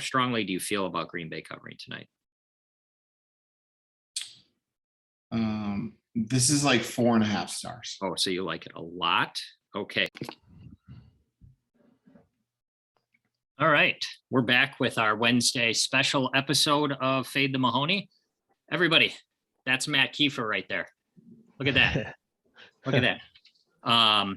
strongly do you feel about Green Bay covering tonight? This is like 4.5 stars. Oh, so you like it a lot? Okay. All right. We're back with our Wednesday special episode of Fade the Mahoney. Everybody, that's Matt Kiefer right there. Look at that. Look at that.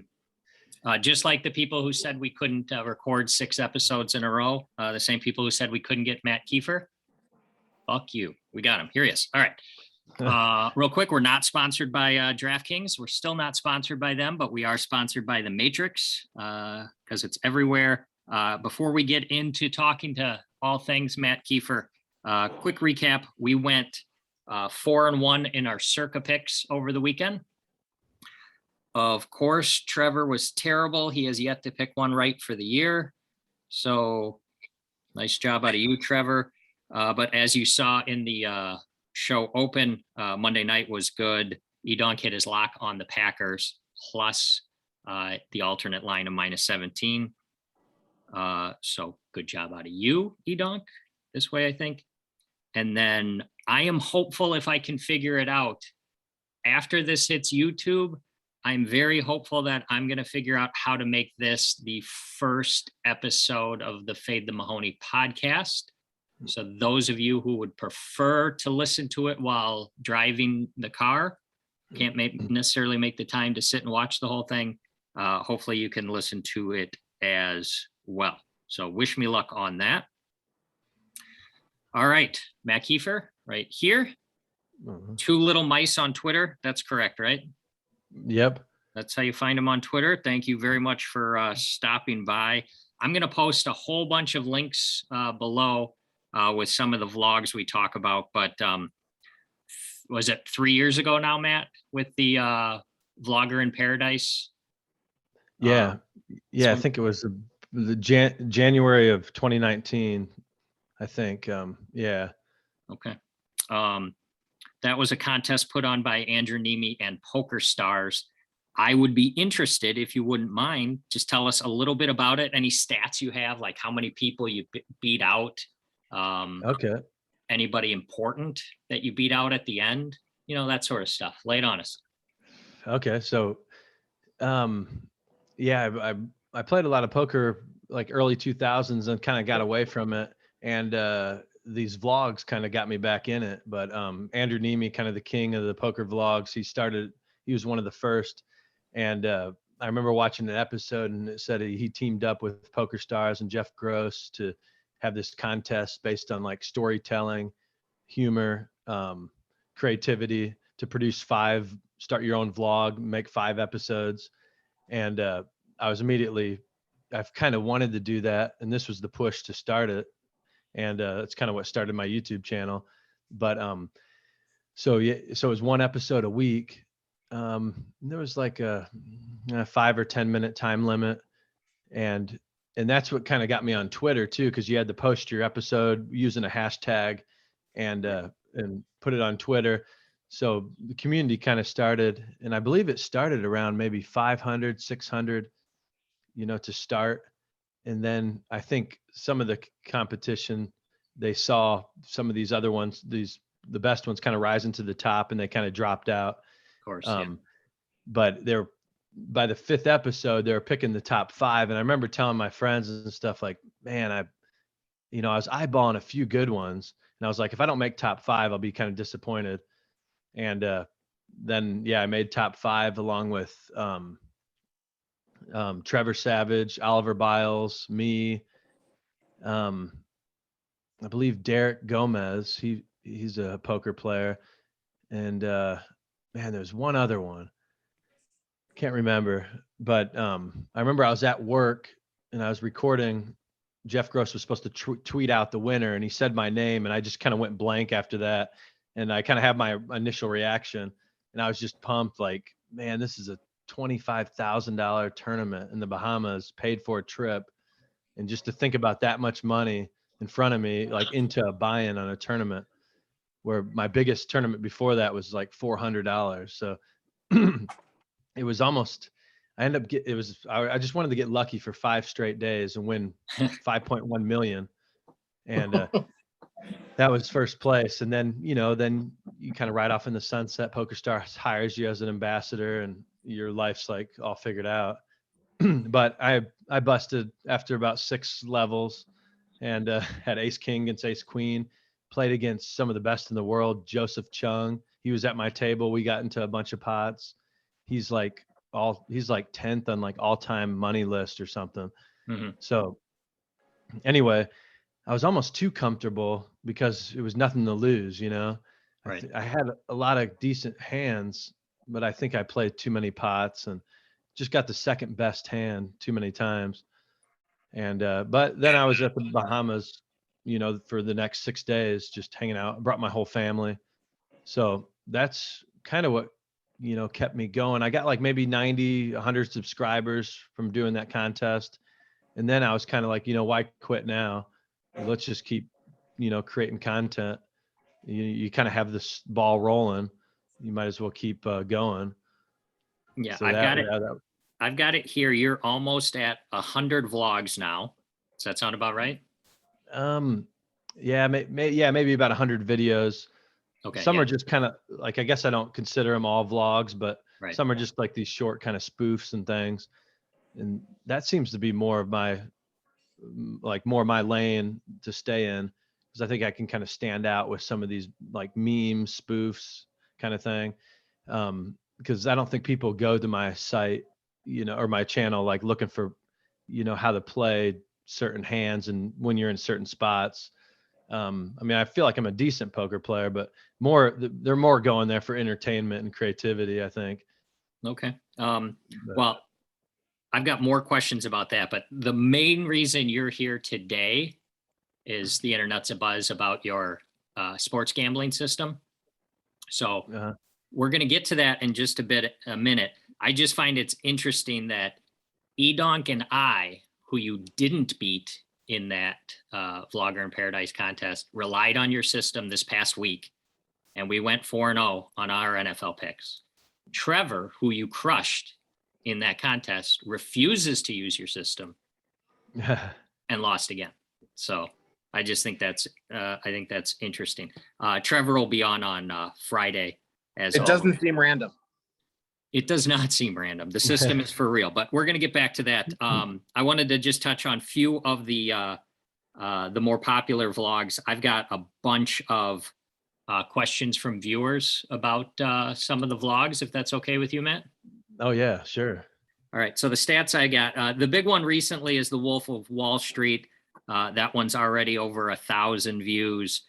Just like the people who said we couldn't record 6 episodes in a row, the same people who said we couldn't get Matt Kiefer, fuck you. We got him. Here he is. All right. Real quick, we're not sponsored by DraftKings. We're still not sponsored by them, but we are sponsored by the Matrix because it's everywhere. Before we get into talking to all things Matt Kiefer, quick recap. We went 4-1 in our Circa picks over the weekend. Of course, Trevor was terrible. He has yet to pick one right for the year. So nice job out of you, Trevor. But as you saw in the show open, Monday night was good. Edonk hit his lock on the Packers plus the alternate line of -17. So good job out of you, Edonk, this way, I think. And then I am hopeful if I can figure it out. After this hits YouTube, I'm very hopeful that I'm going to figure out how to make this the first episode of the Fade the Mahoney podcast. So those of you who would prefer to listen to it while driving the car, can't necessarily make the time to sit and watch the whole thing. Hopefully you can listen to it as well. So wish me luck on that. All right, Matt Kiefer, right here. 2 little mice on Twitter. That's correct, right? Yep. That's how you find him on Twitter. Thank you very much for stopping by. I'm going to post a whole bunch of links below with some of the vlogs we talk about. But was it 3 years ago now, Matt, with the Vlogger in Paradise? Yeah. I think it was the January of 2019. I think. Yeah. Okay. That was a contest put on by Andrew Nemi and Poker Stars. I would be interested, if you wouldn't mind, just tell us a little bit about it. Any stats you have, like how many people you beat out? Okay. Anybody important that you beat out at the end? You know, that sort of stuff. Lay it on us. Okay. So, yeah, I played a lot of poker like early 2000s and kind of got away from it. And these vlogs kind of got me back in it. But Andrew Nemi, kind of the king of the poker vlogs, he was one of the first. And I remember watching an episode and it said he teamed up with Poker Stars and Jeff Gross to have this contest based on like storytelling, humor, creativity to produce 5, start your own vlog, make 5 episodes. And I've kind of wanted to do that. And this was the push to start it. And that's kind of what started my YouTube channel. But so it was 1 episode a week. There was like a 5 or 10 minute time limit. And that's what kind of got me on Twitter too, because you had to post your episode using a hashtag and put it on Twitter. So the community kind of started, and I believe it started around maybe 500, 600, to start. And then I think some of the competition, they saw some of these other ones, the best ones kind of rising to the top, and they kind of dropped out. Of course. Yeah. But by the 5th episode, they were picking the top 5. And I remember telling my friends and stuff like, man, I was eyeballing a few good ones. And I was like, if I don't make top 5, I'll be kind of disappointed. And then, yeah, I made top 5 along with Trevor Savage, Oliver Biles, me, I believe Derek Gomez. He's a poker player. And man, there's one other one. Can't remember. But I remember I was at work and I was recording. Jeff Gross was supposed to tweet out the winner, and he said my name, and I just kind of went blank after that. And I kind of had my initial reaction, and I was just pumped, like, man, this is a $25,000 tournament in the Bahamas, paid for a trip. And just to think about that much money in front of me, like into a buy-in on a tournament, where my biggest tournament before that was like $400. So it was almost, I just wanted to get lucky for 5 straight days and win 5.1 million. And that was first place. And then, then you kind of ride off in the sunset. PokerStars hires you as an ambassador and your life's like all figured out. But I busted after about 6 levels and had ace king against ace queen, played against some of the best in the world. Joseph Chung, he was at my table. We got into a bunch of pots. He's like 10th on like all-time money list or something. Mhm. So anyway, I was almost too comfortable because it was nothing to lose, Right. I had a lot of decent hands, but I think I played too many pots and just got the second best hand too many times. And but then I was at the Bahamas, for the next 6 days, just hanging out. I brought my whole family. So that's kind of what, kept me going. I got like maybe 90, 100 subscribers from doing that contest. And then I was kind of like, why quit now? Let's just keep, creating content. You kind of have this ball rolling. You might as well keep going. Yeah, So I've got it. that I've got it here. You're almost at 100 vlogs now. Does that sound about right? yeah, maybe about 100 videos. Okay. Some Yeah. are just kind of like, I guess I don't consider them all vlogs, but Right. some are just like these short kind of spoofs and things. And that seems to be more of my lane to stay in, because I think I can kind of stand out with some of these like meme spoofs kind of thing. Because I don't think people go to my site, or my channel, like looking for, how to play certain hands and when you're in certain spots. I mean, I feel like I'm a decent poker player, but they're more going there for entertainment and creativity, I think. Okay. But, Well, I've got more questions about that, but the main reason you're here today is the internet's a buzz about your sports gambling system. So we're going to get to that in just a minute. I just find it's interesting that Edonk and I, who you didn't beat in that Vlogger in Paradise contest, relied on your system this past week, and we went 4-0 on our NFL picks. Trevor, who you crushed in that contest, refuses to use your system and lost again. So I just think that's interesting. Trevor will be on Friday. It doesn't seem random. It does not seem random. The system is for real, but we're going to get back to that. I wanted to just touch on few of the more popular vlogs. I've got a bunch of questions from viewers about some of the vlogs, if that's okay with you, Matt. Oh yeah, sure. All right. So the stats I got, the big one recently is the Wolf of Wall Street. That one's already over 1,000 views.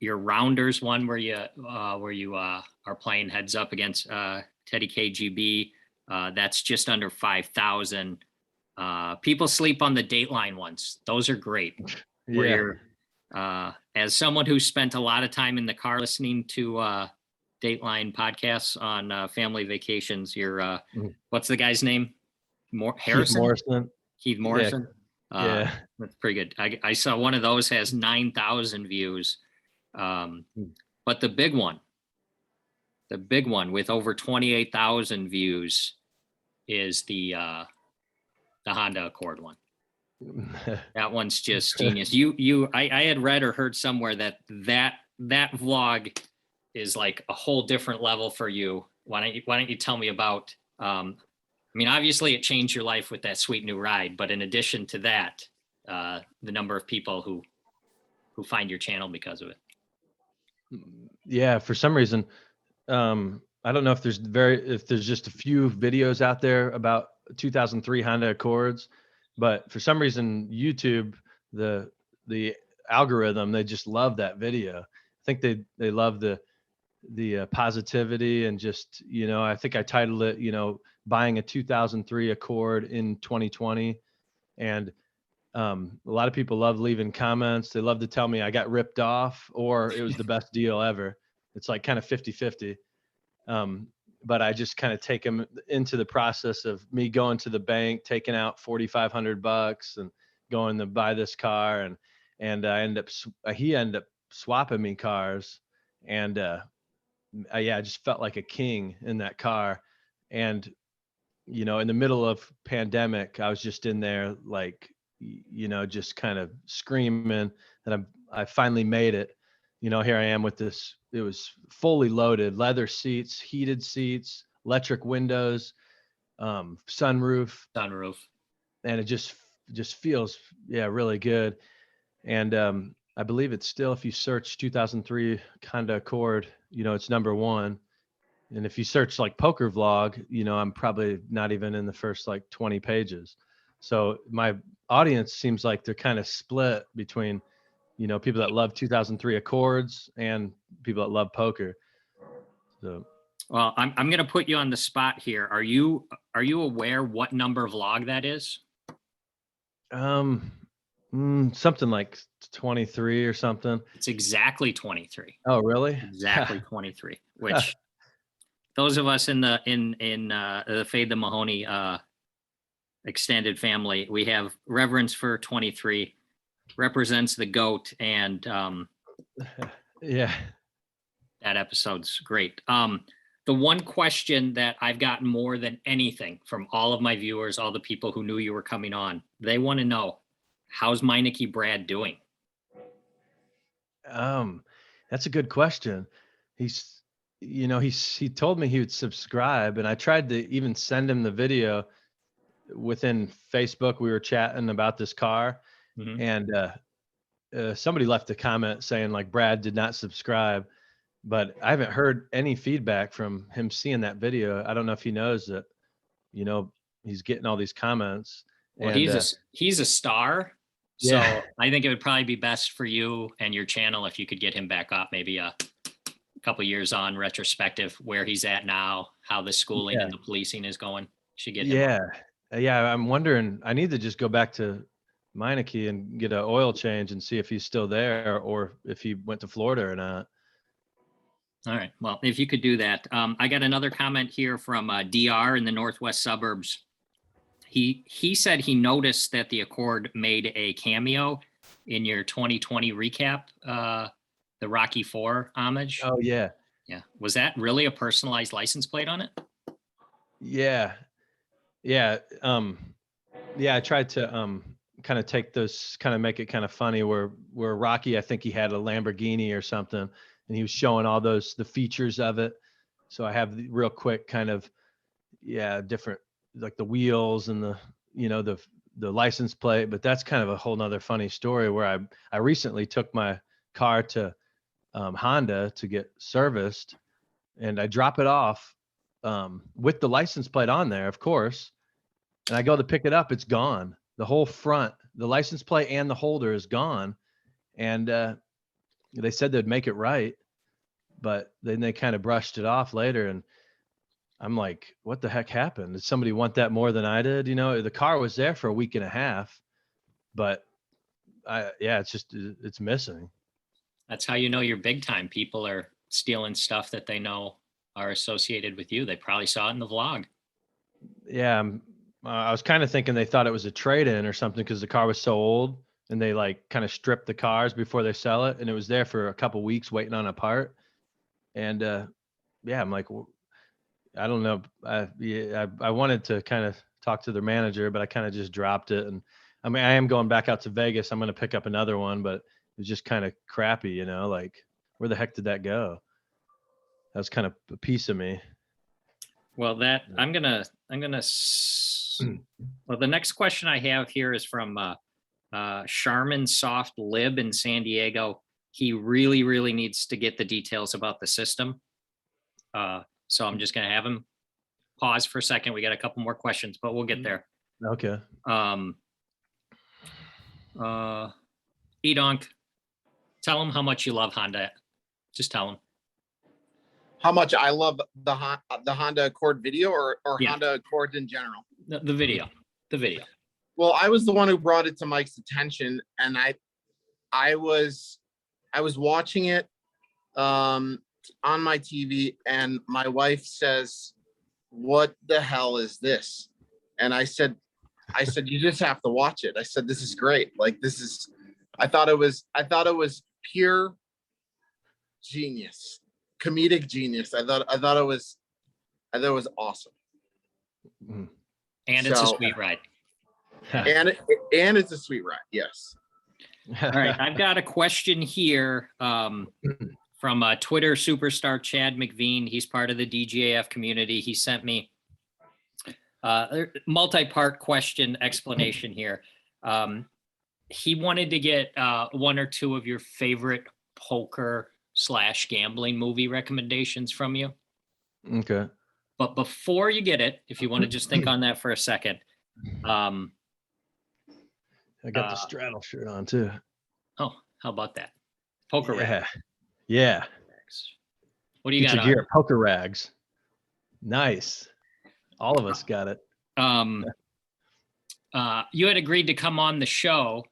Your Rounders one where you are playing heads up against Teddy KGB. That's just under 5,000. People sleep on the Dateline ones. Those are great. Yeah. As someone who spent a lot of time in the car listening to Dateline podcasts on family vacations, what's the guy's name? Harrison? Keith Morrison. Yeah. That's pretty good. I saw one of those has 9,000 views. But the big one with over 28,000 views is the Honda Accord one. That one's just genius. I had read or heard somewhere that vlog is like a whole different level for you. Why don't you tell me about, I mean, obviously it changed your life with that sweet new ride, but in addition to that, the number of people who find your channel because of it. Yeah, for some reason, I don't know if there's just a few videos out there about 2003 Honda Accords, but for some reason YouTube, the algorithm, they just love that video. I think they love the positivity and just, I think I titled it, buying a 2003 Accord in 2020. And a lot of people love leaving comments. They love to tell me I got ripped off or it was the best deal ever. It's like kind of 50-50. But I just kind of take them into the process of me going to the bank, taking out $4,500 and going to buy this car. And he ended up swapping me cars. And I just felt like a king in that car. And, in the middle of pandemic, I was just in there like just kind of screaming that I finally made it. Here I am with this. It was fully loaded, leather seats, heated seats, electric windows, sunroof, and it just feels, really good. And I believe it's still, if you search 2003 Honda Accord, it's number one. And if you search like poker vlog, I'm probably not even in the first like 20 pages. So my audience seems like they're kind of split between, people that love 2003 Accords and people that love poker. So, Well, I'm going to put you on the spot here. Are you aware what number vlog that is? something like 23 or something. It's exactly 23. Oh, really? Exactly 23. Which those of us in the Fade the Mahoney extended family, we have reverence for 23. Represents the GOAT, and yeah. that episode's great. The one question that I've gotten more than anything from all of my viewers, all the people who knew you were coming on, they want to know, how's Meineke Brad doing? That's a good question. He's, he told me he would subscribe, and I tried to even send him the video within Facebook. We were chatting about this car, and somebody left a comment saying like Brad did not subscribe, but I haven't heard any feedback from him seeing that video. I don't know if he knows that, he's getting all these comments. Well, and he's a star. So Yeah. I think it would probably be best for you and your channel if you could get him back up, maybe a couple years on retrospective, where he's at now, how the schooling and the policing is going. Should get him up. Yeah. I'm wondering, I need to just go back to Meineke and get an oil change and see if he's still there or if he went to Florida or not. All right. Well, if you could do that. I got another comment here from DR in the Northwest suburbs. He said he noticed that the Accord made a cameo in your 2020 recap, the Rocky IV homage. Oh, yeah. Yeah. Was that really a personalized license plate on it? Yeah. Yeah. I tried to kind of take those, kind of make it kind of funny where Rocky, I think he had a Lamborghini or something, and he was showing all the features of it. So I have the real quick kind of, different, like the wheels and the license plate. But that's kind of a whole nother funny story where I recently took my car to Honda to get serviced, and I drop it off with the license plate on there, of course. And I go to pick it up, it's gone. The whole front, the license plate and the holder is gone. And they said they'd make it right, but then they kind of brushed it off later. And I'm like, what the heck happened? Did somebody want that more than I did? The car was there for a week and a half, but it's missing. That's how you know you're big time. People are stealing stuff that they know are associated with you. They probably saw it in the vlog. Yeah. I was kind of thinking they thought it was a trade-in or something because the car was so old, and they like kind of strip the cars before they sell it. And it was there for a couple weeks waiting on a part. And I'm like, well, I don't know. I wanted to kind of talk to their manager, but I kind of just dropped it. And I mean, I am going back out to Vegas. I'm going to pick up another one, but it was just kind of crappy, like where the heck did that go? That was kind of a piece of me. Well, the next question I have here is from Charmin Soft Lib in San Diego. He really, really needs to get the details about the system. So I'm just going to have him pause for a second. We got a couple more questions, but we'll get there. Okay. Edonk, tell him how much you love Honda. Just tell him. How much I love the Honda Accord video or Yeah. Honda Accords in general. The video. Well, I was the one who brought it to Mike's attention, and I was watching it on my TV, and my wife says, "What the hell is this?" And I said, "You just have to watch it." I said, "This is great. Like I thought it was pure genius, comedic genius. I thought it was awesome." And it's a sweet ride. and it's a sweet ride. Yes. All right, I've got a question here from Twitter superstar Chad McVean. He's part of the DGAF community. He sent me a multi-part question explanation here. He wanted to get one or two of your favorite poker/gambling movie recommendations from you. Okay. But before you get it, if you want to just think on that for a second. I got the straddle shirt on too. Oh, how about that? Poker rags. Yeah. What do you Get got your gear, poker rags. Nice. All of us got it. You had agreed to come on the show,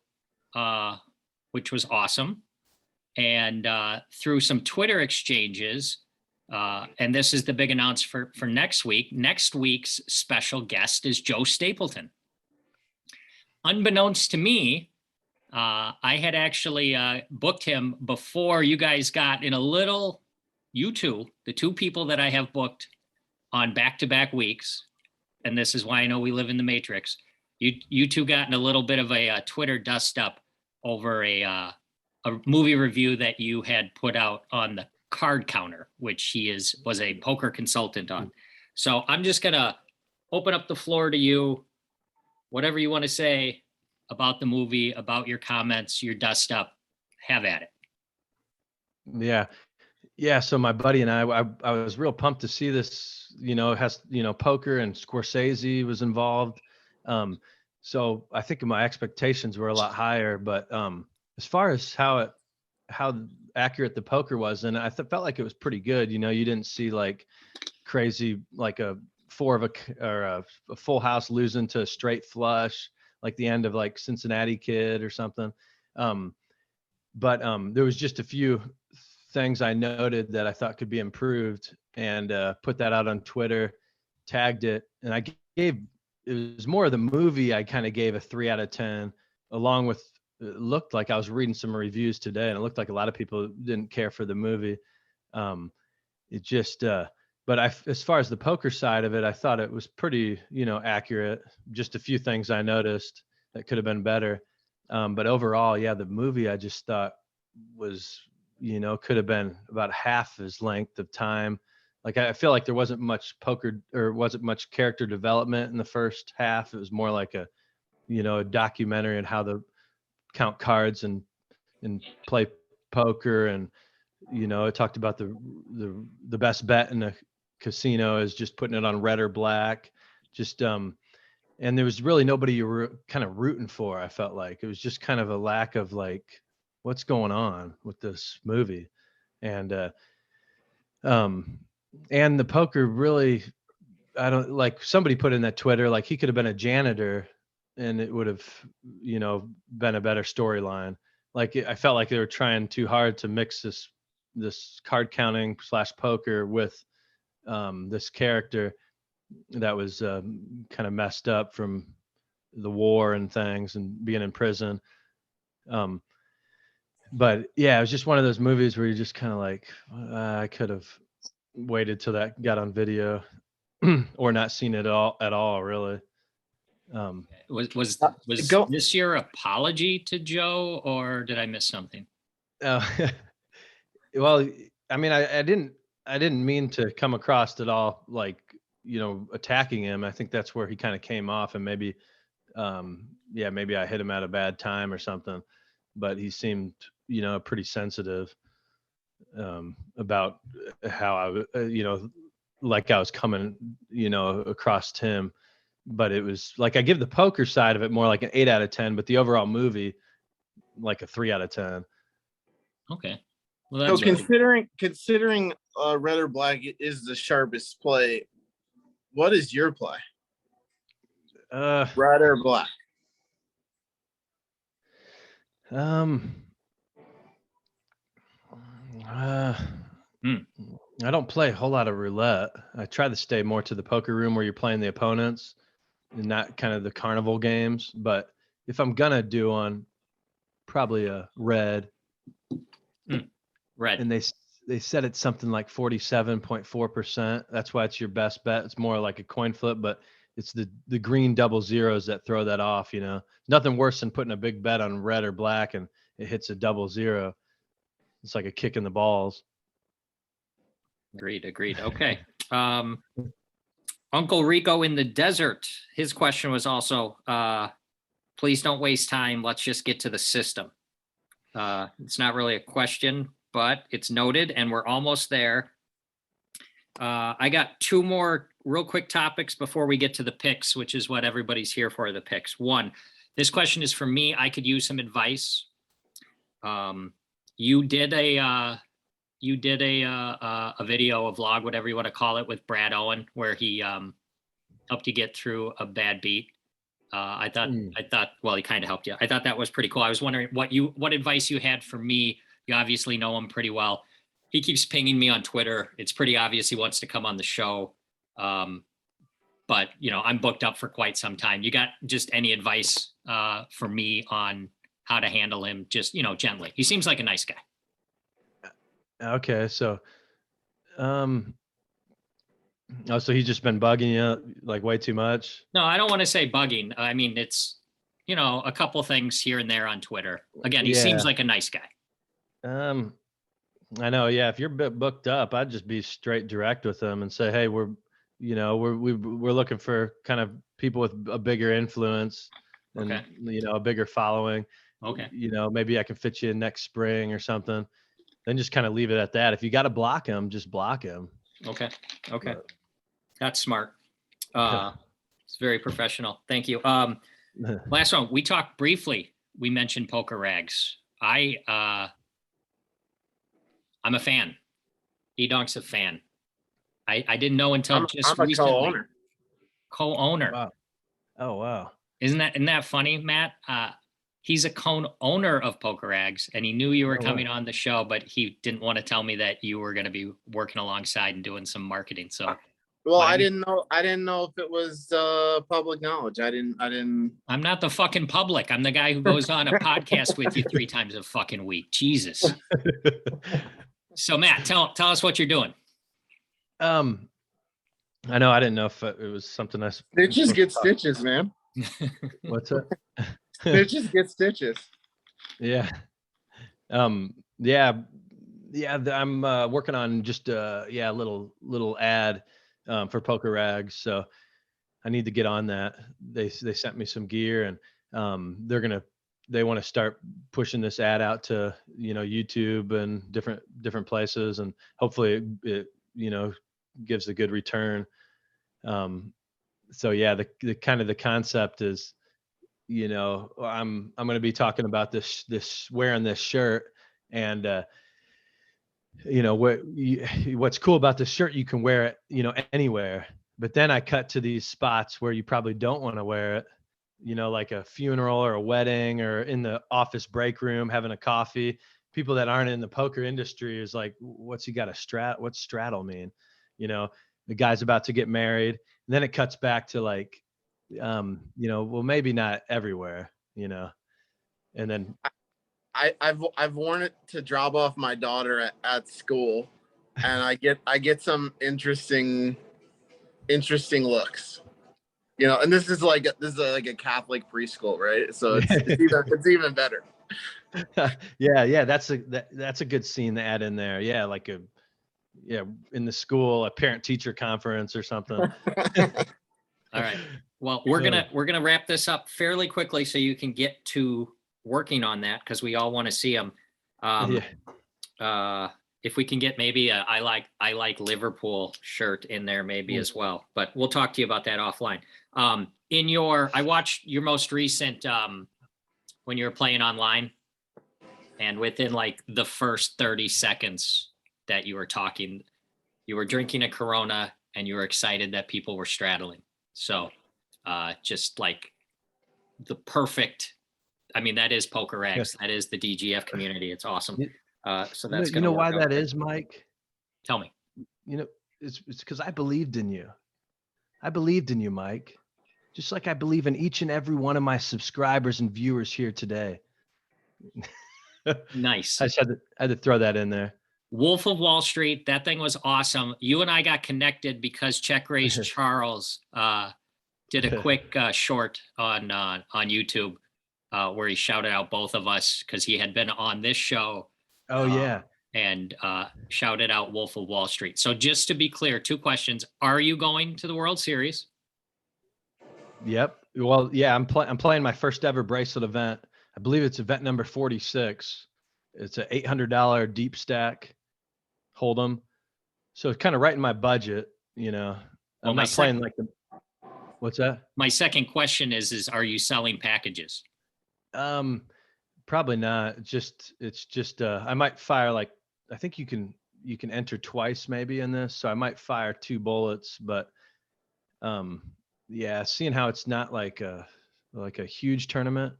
which was awesome. And through some Twitter exchanges, and this is the big announcement for next week. Next week's special guest is Joe Stapleton. Unbeknownst to me, I had actually booked him before you guys got in a little, you two, the two people that I have booked on back-to-back weeks, and this is why I know we live in the Matrix. You two got in a little bit of a Twitter dust up over a movie review that you had put out on the Card Counter, which he was a poker consultant on. So I'm just gonna open up the floor to you. Whatever you want to say about the movie, about your comments, your dust up, have at it. Yeah. So my buddy and I was real pumped to see this. It has poker, and Scorsese was involved. So I think my expectations were a lot higher. But as far as how accurate the poker was, and I felt like it was pretty good. You didn't see like crazy, like a full house losing to a straight flush, like the end of like Cincinnati Kid or something. But there was just a few things I noted that I thought could be improved, and put that out on Twitter, tagged it, and it was more of the movie. I kind of gave a 3 out of 10, along with, it looked like I was reading some reviews today, and it looked like a lot of people didn't care for the movie. But as far as the poker side of it, I thought it was pretty, accurate. Just a few things I noticed that could have been better. But overall, yeah, the movie I just thought was, could have been about half his length of time. Like, I feel like there wasn't much wasn't much character development in the first half. It was more like a documentary on how to count cards and play poker. And, it talked about the best bet in a casino is just putting it on red or black. And there was really nobody you were kind of rooting for. I felt like it was just kind of a lack of like, what's going on with this movie. And the poker really, I don't, like, somebody put in that Twitter, like he could have been a janitor and it would have, been a better storyline. Like, I felt like they were trying too hard to mix this card counting / poker with this character that was kind of messed up from the war and things and being in prison. But yeah, it was just one of those movies where you're just kind of like, I could have waited till that got on video or not seen it at all, really. Was this your apology to Joe, or did I miss something? Well, I mean, I didn't mean to come across at all like, attacking him. I think that's where he kind of came off, and maybe I hit him at a bad time or something, but he seemed, pretty sensitive about how I, like I was coming, across him. But it was like, I give the poker side of it more like an 8 out of 10, but the overall movie, like a 3 out of 10. Okay. Well, So considering red or black is the sharpest play, what is your play? Red or black? I don't play a whole lot of roulette. I try to stay more to the poker room where you're playing the opponents and not kind of the carnival games. But if I'm gonna do one, probably a red. Red. And they said it's something like 47.4%. That's why it's your best bet. It's more like a coin flip, but it's the green double zeros that throw that off. Nothing worse than putting a big bet on red or black and it hits a double zero. It's like a kick in the balls. Agreed. Okay. Uncle Rico in the desert. His question was also, please don't waste time. Let's just get to the system. It's not really a question, but it's noted and we're almost there. I got two more real quick topics before we get to the picks, which is what everybody's here for, the picks. One, this question is for me. I could use some advice. You did a video, a vlog, whatever you want to call it, with Brad Owen, where he helped you get through a bad beat. I thought, well, he kind of helped you. I thought that was pretty cool. I was wondering what advice you had for me. You obviously know him pretty well. He keeps pinging me on Twitter. It's pretty obvious he wants to come on the show. But I'm booked up for quite some time. You got just any advice for me on how to handle him? Just, gently. He seems like a nice guy. Okay. So, so he's just been bugging you like way too much? No, I don't want to say bugging. I mean, it's, a couple things here and there on Twitter. Again, he seems like a nice guy. I know. Yeah. If you're booked up, I'd just be straight direct with them and say, hey, we're looking for kind of people with a bigger influence and, a bigger following. Okay. Maybe I can fit you in next spring or something. Then just kind of leave it at that. If you got to block him, just block him. Okay. That's smart. It's very professional. Thank you. Last one, we talked briefly. We mentioned Poker Rags. I'm a fan. E-Donk's a fan. I didn't know until I'm a recently. co-owner. Co-owner. Wow. Oh, wow. Isn't that funny, Matt? He's a co-owner of Poker Rags, and he knew you were coming on the show, but he didn't want to tell me that you were going to be working alongside and doing some marketing. So, well, I didn't know if it was public knowledge. I didn't. I'm not the fucking public. I'm the guy who goes on a podcast with you 3 times a fucking week. Jesus. So, Matt, tell us what you're doing. I know. I didn't know if it was something I. Stitches get stitches, man. What's that? Stitches get stitches. Yeah. Yeah. I'm working on just a little ad for Poker Rags, so I need to get on that. They sent me some gear, and they want to start pushing this ad out to YouTube and different places, and hopefully it gives a good return. So yeah, the kind of the concept is, I'm going to be talking about this wearing this shirt, and what's cool about this shirt, you can wear it anywhere, but then I cut to these spots where you probably don't want to wear it, like a funeral or a wedding or in the office break room having a coffee. People that aren't in the poker industry is like, what's straddle mean? The guy's about to get married, and then it cuts back to like, well, maybe not everywhere, and then I've worn it to drop off my daughter at school, and I get some interesting looks, and this is like a Catholic preschool, right? So it's even better. Yeah, that's a good scene to add in there. Yeah, like in the school, a parent teacher conference or something. All right. Well, we're gonna wrap this up fairly quickly so you can get to working on that, because we all want to see them. If we can get maybe a I like Liverpool shirt in there maybe as well, but we'll talk to you about that offline. I watched your most recent when you were playing online, and within like the first 30 seconds that you were talking, you were drinking a Corona and you were excited that people were straddling. So just like the perfect, I mean, that is Poker Rags. Yes. That is the DGF community. It's awesome. So that's you know why that is, Mike? Tell me. It's because I believed in you. I believed in you, Mike. Just like I believe in each and every one of my subscribers and viewers here today. Nice. I just had to throw that in there. Wolf of Wall Street. That thing was awesome. You and I got connected because Check Raised Charles did a quick short on YouTube where he shouted out both of us because he had been on this show. Oh yeah. And shouted out Wolf of Wall Street. So just to be clear, 2 questions. Are you going to the World Series? Yep. Well, yeah, I'm playing my first ever bracelet event. I believe it's event number 46. It's a $800 deep stack hold'em. So it's kind of right in my budget, you know. Well, I'm not playing like the. What's that? My second question is are you selling packages? Probably not. It's just I might fire like, I think you can enter twice maybe in this. So I might fire 2 bullets, but yeah, seeing how it's not like a huge tournament,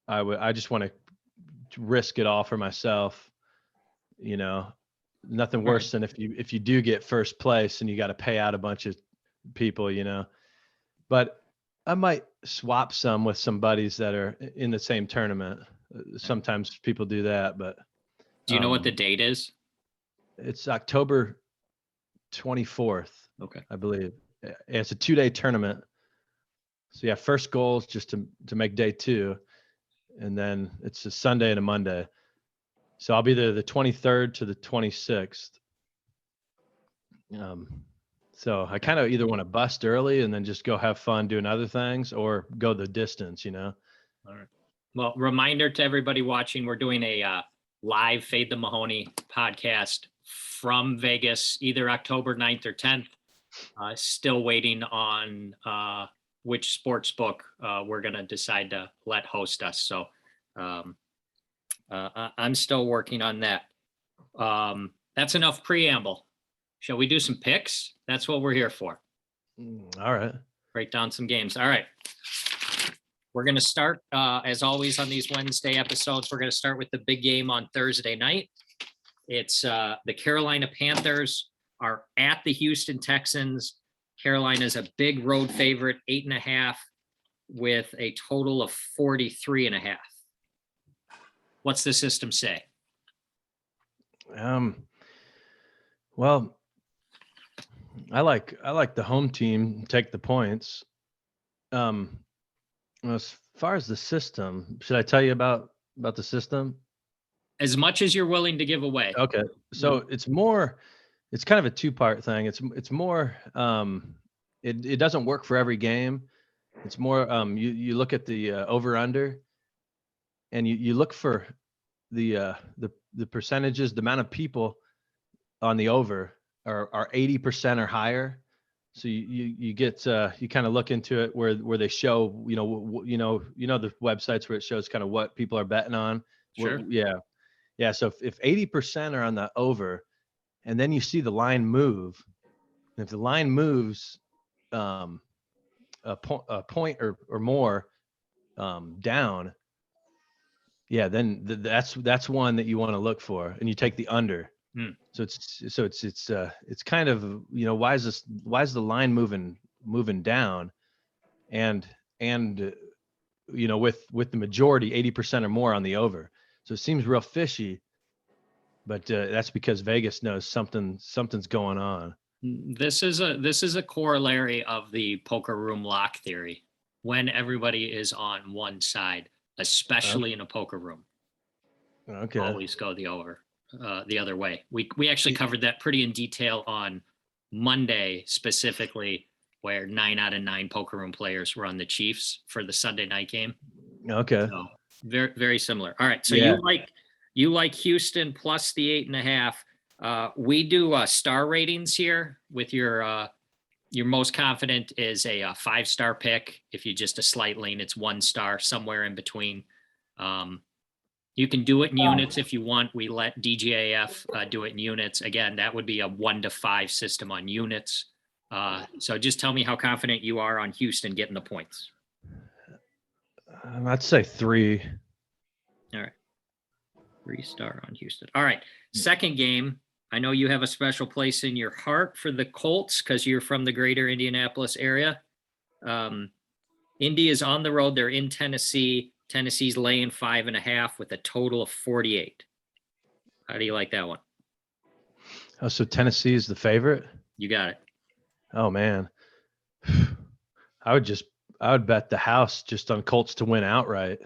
I just want to risk it all for myself, you know. Nothing worse than if you do get first place and you got to pay out a bunch of people, you know. But I might swap some with some buddies that are in the same tournament. Sometimes people do that, but do you know what the date is? It's October 24th. Okay. I believe. It's a 2-day tournament. So yeah, first goal is just to make day 2, and then it's a Sunday and a Monday. So I'll be there the 23rd to the 26th. So I kind of either want to bust early and then just go have fun doing other things, or go the distance, you know? All right. Well, reminder to everybody watching, we're doing a live Fade the Mahoney podcast from Vegas, either October 9th or 10th. Still waiting on which sports book we're going to decide to let host us. So I'm still working on that. That's enough preamble. Shall we do some picks? That's what we're here for. All right. Break down some games. All right. We're going to start, as always, on these Wednesday episodes. We're going to start with the big game on Thursday night. It's the Carolina Panthers are at the Houston Texans. Carolina's a big road favorite, 8.5, with a total of 43.5. What's the system say? Well, I like the home team take the points. As far as the system, should I tell you about the system? As much as you're willing to give away. Okay. So it's kind of a 2-part thing. It's more, it doesn't work for every game. It's more, you look at the over under, and you look for the percentages, the amount of people on the over are 80% or higher. So you get you kind of look into it where they show, you know the websites where it shows kind of what people are betting on. Sure. Yeah. So if 80% are on the over, and then you see the line move, and if the line moves a point or more down, yeah, then that's one that you want to look for, and you take the under. So it's kind of, you know, why is the line moving down, and you know, with the majority 80% or more on the over. So it seems real fishy, but that's because Vegas knows something's going on. This is a corollary of the poker room lock theory. When everybody is on one side, especially in a poker room, Okay. always go the over. The other way. We actually covered that pretty in detail on Monday, specifically, where 9 out of 9 poker room players were on the Chiefs for the Sunday night game. Okay. So very, very similar. All right. So Yeah. you like Houston plus the 8.5. We do star ratings here with your most confident is a 5-star pick. If you just a slight lean, it's 1 star, somewhere in between. You can do it in units if you want. We let DGAF do it in units. Again, that would be a 1 to 5 system on units. So just tell me how confident you are on Houston getting the points. I'd say 3. All right. 3-star on Houston. All right. Second game. I know you have a special place in your heart for the Colts because you're from the greater Indianapolis area. Indy is on the road. They're in Tennessee. Tennessee's laying 5.5 with a total of 48. How do you like that one? Oh, so Tennessee is the favorite? You got it. Oh man. I would bet the house just on Colts to win outright.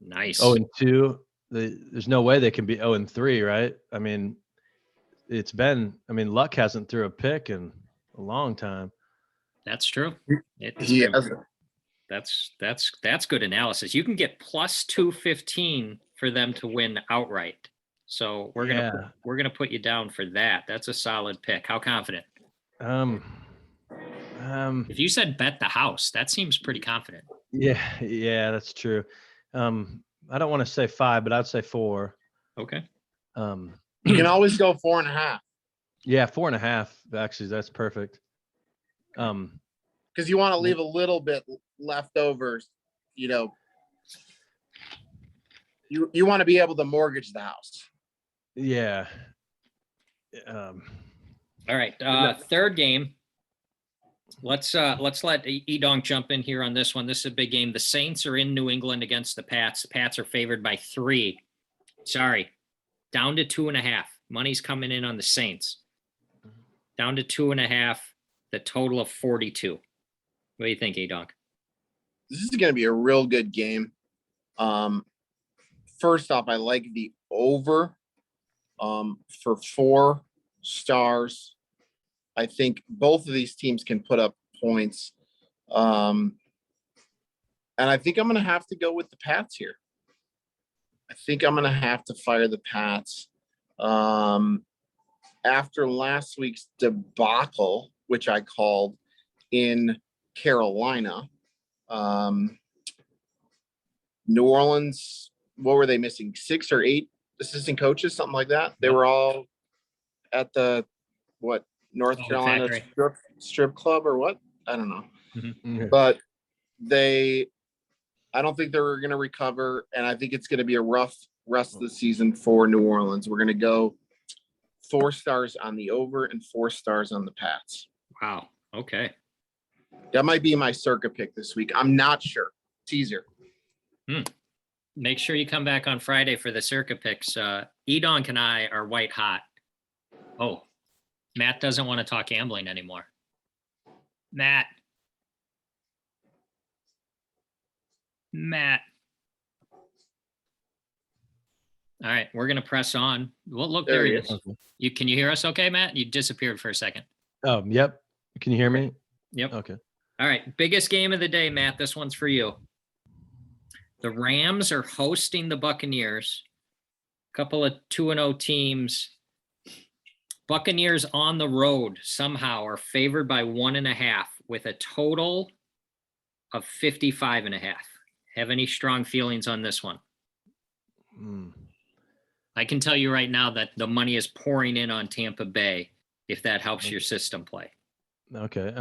Nice. 0-2. There's no way they can be 0-3, right? I mean, Luck hasn't threw a pick in a long time. That's true. It's He been- has, that's good analysis. You can get plus 215 for them to win outright. So we're gonna put you down for that. That's a solid pick. How confident? If you said bet the house, that seems pretty confident. Yeah, that's true. I don't want to say 5, but I'd say 4. Okay. you can always go 4.5 Yeah, 4.5. Actually, that's perfect. because you want to leave a little bit left over. You know, you want to be able to mortgage the house. Yeah. All right. Third game. Let's let Edonk jump in here on this one. This is a big game. The Saints are in New England against the Pats. The Pats are favored by 3. Sorry, down to 2.5. Money's coming in on the Saints. Down to 2.5. The total of 42. What do you think, Edonk? This is going to be a real good game. First off, I like the over for 4 stars. I think both of these teams can put up points. And I think I'm going to have to go with the Pats here. I think I'm going to have to fire the Pats. After last week's debacle, which I called in Carolina, New Orleans, what were they missing? 6 or 8 assistant coaches, something like that. They were all at the North Carolina strip club or what? I don't know. Mm-hmm. But I don't think they're going to recover, and I think it's going to be a rough rest of the season for New Orleans. We're going to go 4 stars on the over and 4 stars on the Pats. Wow. Okay. That might be my circa pick this week. I'm not sure. Teaser. Make sure you come back on Friday for the circa picks. Edonk and I are white hot. Oh, Matt doesn't want to talk gambling anymore. Matt. All right, we're gonna press on. Well, look, there he is. Okay. Can you hear us okay, Matt? You disappeared for a second. Oh, yep. Can you hear me? Yep. Okay. All right, biggest game of the day, Matt. This one's for you. The Rams are hosting the Buccaneers. A couple of 2-0 teams. Buccaneers on the road somehow are favored by 1.5 with a total of 55.5. Have any strong feelings on this one? I can tell you right now that the money is pouring in on Tampa Bay, if that helps your system play. Okay.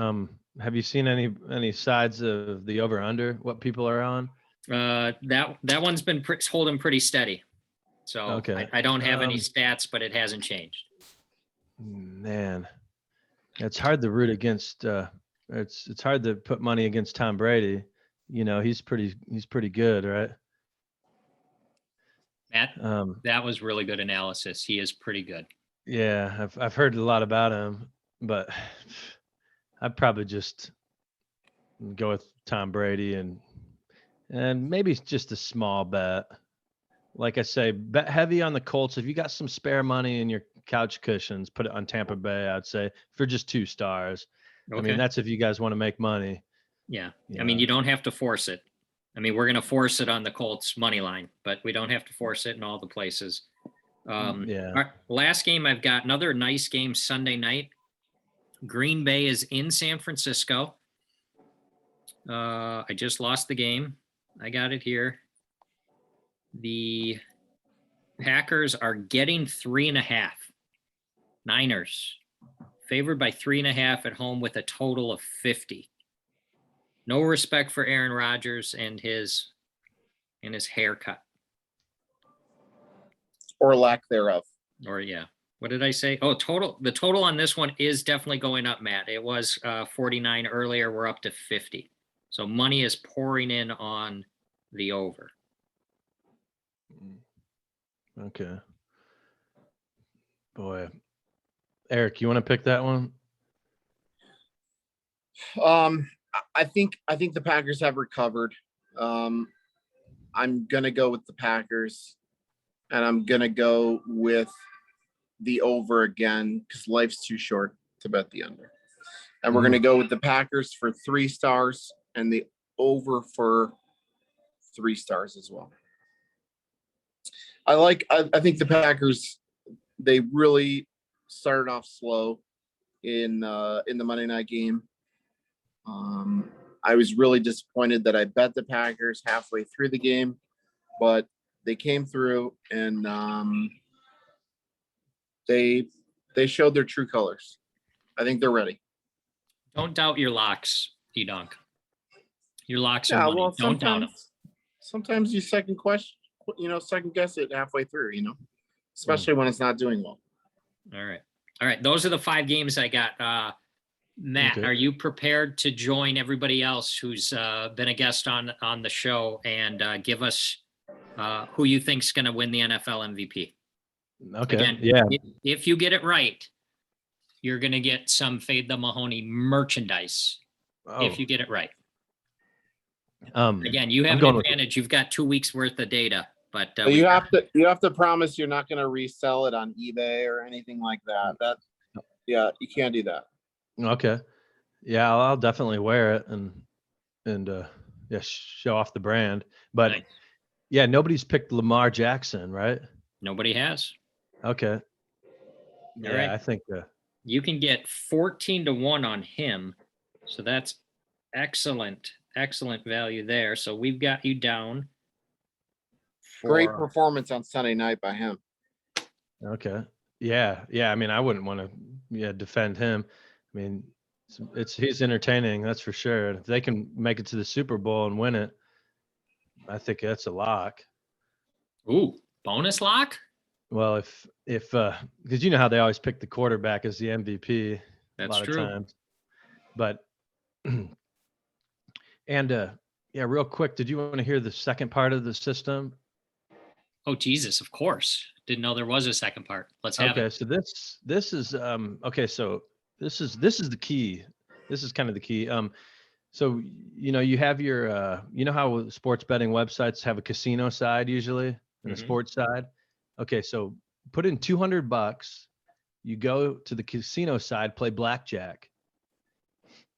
Have you seen any sides of the over under? What people are on? That one's been holding pretty steady. So okay. I don't have any stats, but it hasn't changed. Man, it's hard to root against. It's hard to put money against Tom Brady. You know, he's pretty good, right? Matt, that was really good analysis. He is pretty good. Yeah, I've heard a lot about him, but I'd probably just go with Tom Brady and maybe just a small bet. Like I say, bet heavy on the Colts. If you got some spare money in your couch cushions, put it on Tampa Bay, I'd say, for just 2 stars. Okay. I mean, that's if you guys want to make money. Yeah. I mean, you don't have to force it. I mean, we're going to force it on the Colts money line, but we don't have to force it in all the places. Yeah. Last game, I've got another nice game Sunday night. Green Bay is in San Francisco. I just lost the game. I got it here. The Packers are getting 3.5. Niners favored by 3.5 at home with a total of 50. No respect for Aaron Rodgers and his haircut. Or lack thereof. Or yeah. What did I say? Oh, the total on this one is definitely going up, Matt. It was 49 earlier. We're up to 50. So money is pouring in on the over. Okay. Boy. Eric, you want to pick that one? I think the Packers have recovered. I'm gonna go with the Packers, and I'm gonna go with the over again because life's too short to bet the under. And we're gonna go with the Packers for 3 stars and the over for 3 stars as well. I think the Packers, they really started off slow in the Monday night game. I was really disappointed that I bet the Packers halfway through the game, but they came through and they showed their true colors. I think they're ready. Don't doubt your locks, E-Dunk. Your locks are Yeah, money. well, Don't doubt them. sometimes you second guess it halfway through, especially when it's not doing well. All right. Those are the 5 games I got. Matt, Okay. are you prepared to join everybody else who's been a guest on the show and give us who you think's going to win the NFL MVP? Okay. Again, Yeah. if you get it right, you're going to get some Fade the Mahoney merchandise. Oh, If you get it right. um, Again, you I'm have an going with- advantage. You've got 2 weeks worth of data, but But you have to promise you're not going to resell it on eBay or anything like that. You can't do that. Okay. Yeah, I'll definitely wear it and yeah, show off the brand. But Nice. yeah, nobody's picked Lamar Jackson, right? Nobody has. Okay. All Yeah, right. I think You can get 14-1 on him. So that's excellent value there. So we've got you down. Great for- performance on Sunday night by him. okay. Yeah. I mean, I wouldn't want to defend him. I mean, he's entertaining, that's for sure. If they can make it to the Super Bowl and win it, I think that's a lock. Ooh, bonus lock? Well, if because you know how they always pick the quarterback as the MVP That's a lot true. of times. But and yeah, real quick, did you want to hear the second part of the system? Oh, Jesus, of course. Didn't know there was a second part. Let's have Okay, it. so this is okay, so this is the key. This is kind of the key. So you have your you know how sports betting websites have a casino side usually and a Mhm. sports side. Okay, so put in $200. You go to the casino side, play blackjack.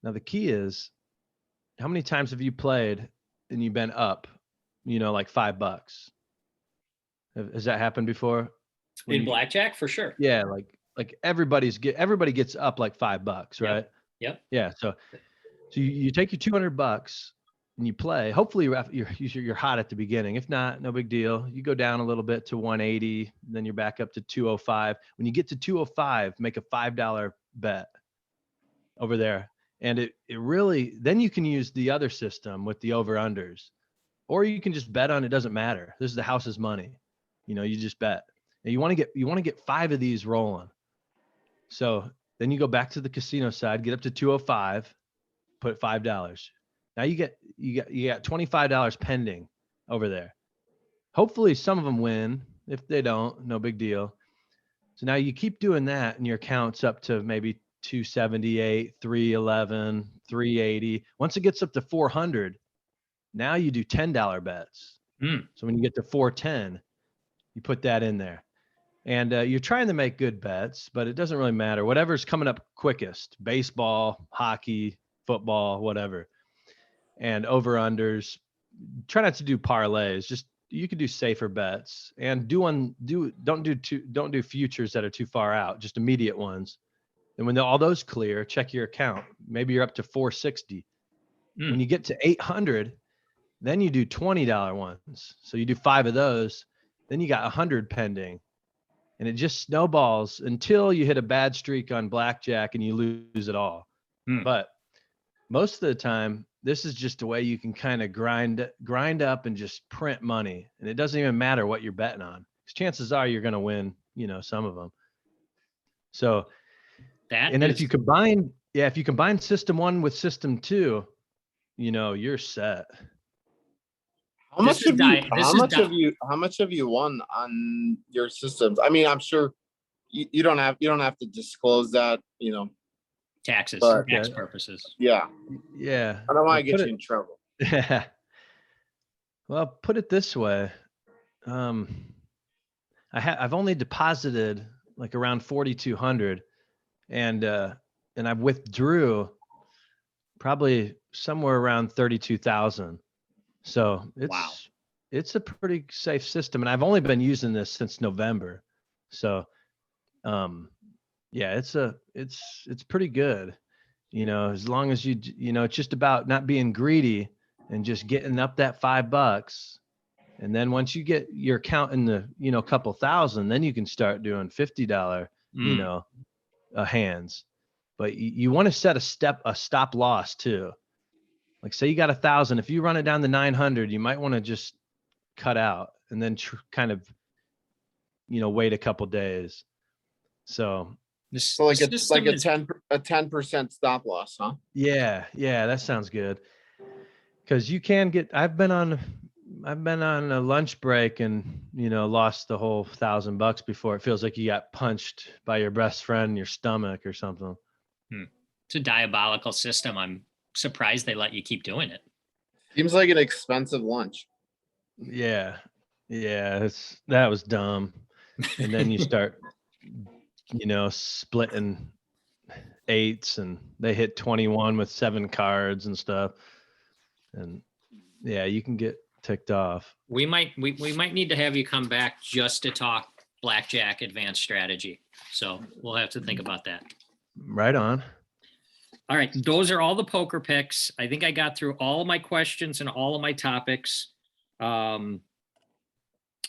Now the key is, how many times have you played and you've been up, like $5? Has that happened before? When In you- blackjack, for sure. Yeah, like everybody gets up like $5, right? Yep. Yeah. So you take your $200 and you play. Hopefully you're hot at the beginning. If not, no big deal. You go down a little bit to 180, then you're back up to 205. When you get to 205, make a $5 bet over there. And it really, then you can use the other system with the over unders, or you can just bet on it. Doesn't matter. This is the house's money. You just bet. And you want to get 5 of these rolling. So then you go back to the casino side, get up to 205, put $5. Now you got $25 pending over there. Hopefully some of them win. If they don't, no big deal. So now you keep doing that and your account's up to maybe 278, 311, 380. Once it gets up to 400, now you do $10 bets. So when you get to 410, you put that in there. And you're trying to make good bets, but it doesn't really matter. Whatever's coming up quickest, baseball, hockey, football, whatever. And over-unders, try not to do parlays. Just, you can do safer bets and don't do futures that are too far out, just immediate ones. And when all those clear, check your account. Maybe you're up to 460. When you get to 800, then you do $20 ones. So you do 5 of those, then you got 100 pending. And it just snowballs until you hit a bad streak on blackjack and you lose it all. But most of the time, this is just a way you can kind of grind up and just print money. And it doesn't even matter what you're betting on, because chances are you're going to win, some of them. So, and then if you combine system 1 with system 2, you're set. How much have you won on your systems? I mean, I'm sure you don't have to disclose that, Taxes, But- tax Okay. purposes. Yeah, Yeah. I don't want Well, to get put you in trouble. Yeah. Well, put it this way. I've only deposited like around 4,200 and I withdrew probably somewhere around 32,000. So Wow. it's a pretty safe system, and I've only been using this since November. So yeah, it's pretty good. As long as it's just about not being greedy and just getting up that $5. And then once you get your account in the, couple thousand, then you can start doing $50, Mm. hands. But you want to set a stop loss too. Like say you got 1,000, if you run it down to 900, you might want to just cut out and then kind of, wait a couple days. So This So like the it's system like is 10% stop loss, huh? yeah, that sounds good. Because you can get. I've been on a lunch break and lost the whole $1,000 before. It feels like you got punched by your best friend in your stomach or something. it's a diabolical system. I'm surprised they let you keep doing it. Seems like an expensive lunch. Yeah, that was dumb. And then you start, splitting eights, and they hit 21 with 7 cards and stuff. And yeah, you can get ticked off. We might need to have you come back just to talk blackjack advanced strategy. So we'll have to think about that. Right on. All right, those are all the poker picks. I think I got through all of my questions and all of my topics.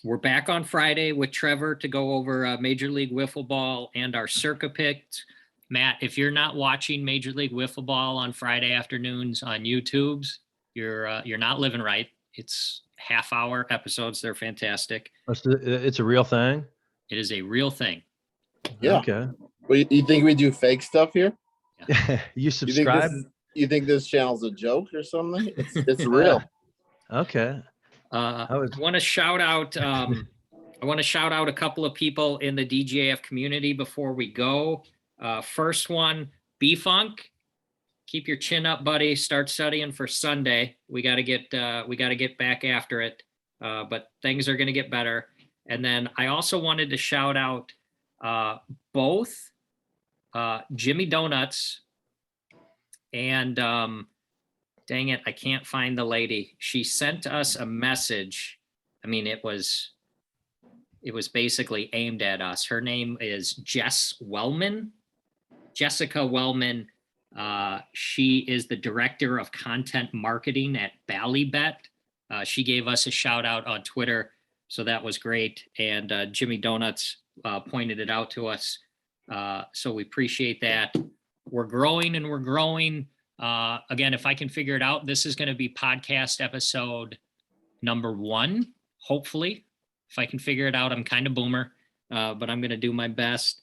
We're back on Friday with Trevor to go over Major League Wiffle Ball and our circa picks. Matt, if you're not watching Major League Wiffle Ball on Friday afternoons on YouTube's, you're not living right. It's half-hour episodes. They're fantastic. It's a real thing. It is a real thing. Yeah. Okay. Well, you think we do fake stuff here? You You think subscribe? you think this channel's a joke or something? It's real. Okay. I I was- want to shout out. I want to shout out a couple of people in the DJF community before we go. First one, B-Funk. Keep your chin up, buddy. Start studying for Sunday. We got to get back after it. But things are going to get better. And then I also wanted to shout out both Jimmy Donuts and dang it, I can't find the lady. She sent us a message. I mean, it was basically aimed at us. Her name is Jessica Wellman. She is the director of content marketing at Ballybet. She gave us a shout out on Twitter, so that was great. And Jimmy Donuts pointed it out to us, so we appreciate that. We're growing and we're growing. Again, if I can figure it out, this is going to be podcast episode number 1, hopefully. If I can figure it out, I'm kind of boomer, but I'm going to do my best.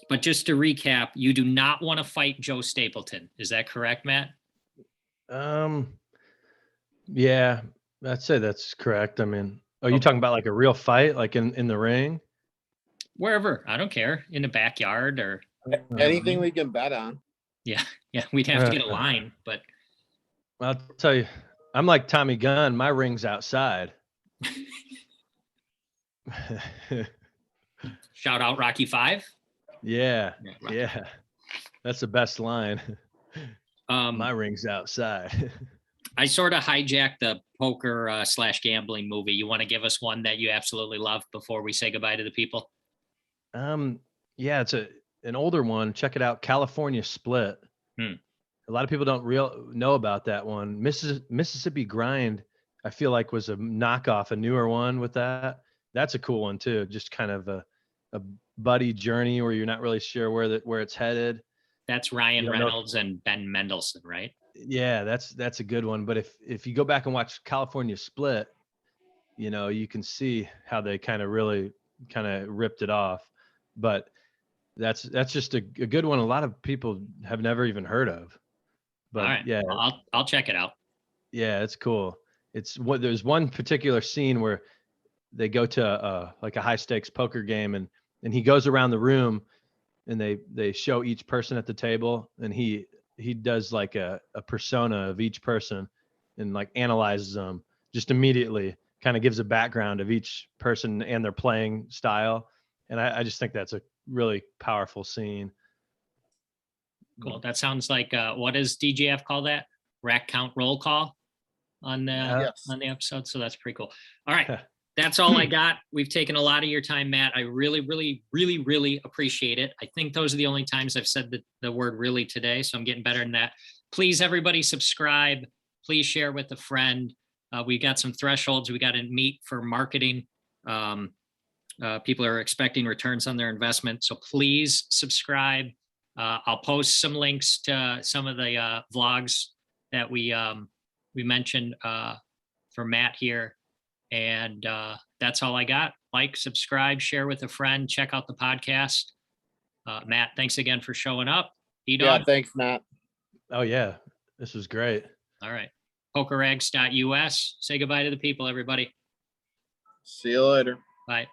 But just to recap, you do not want to fight Joe Stapleton. Is that correct, Matt? Yeah, I'd say that's correct. I mean, are you talking about like a real fight, like in the ring? Wherever. I don't care. In the backyard or, Anything we can bet on. yeah, we'd have to get a line, but I'll tell you, I'm like Tommy Gunn. My ring's outside. shout out Rocky 5. Yeah, Rocky. yeah, that's the best line. My My ring's outside. I sort of hijacked the poker / gambling movie. You want to give us one that you absolutely love before we say goodbye to the people? Yeah, it's an older one. Check it out, California Split. A lot of people don't know about that one. Mississippi Grind, I feel like was a knockoff, a newer one with that. That's a cool one too. Just kind of a buddy journey where you're not really sure where it's headed. That's Ryan You don't know- Reynolds and Ben Mendelsohn, right? Yeah, that's a good one. But if you go back and watch California Split, you can see how they kind of ripped it off. But that's just a good one. A lot of people have never even heard of. But All right. yeah, I'll check it out. yeah, it's cool. There's one particular scene where they go to like a high stakes poker game, and he goes around the room and they show each person at the table, and he does like a persona of each person and like analyzes them just immediately, kind of gives a background of each person and their playing style. And I just think that's a really powerful scene. Cool. That sounds like what does DGF call that? Rack count roll call on the Yes. on the episode. So that's pretty cool. All right. That's all I got. We've taken a lot of your time, Matt. I really, really, really, really appreciate it. I think those are the only times I've said the word really today. So I'm getting better than that. Please, everybody subscribe. Please share with a friend. We got some thresholds we got to meet for marketing. People are expecting returns on their investment. So please subscribe. I'll post some links to some of the vlogs that we mentioned for Matt here. And that's all I got. Like, subscribe, share with a friend, check out the podcast. Matt, thanks again for showing up. Yeah, thanks, Matt. Oh yeah, this was great. All right. PokerEggs.us. Say goodbye to the people, everybody. See you later. Bye.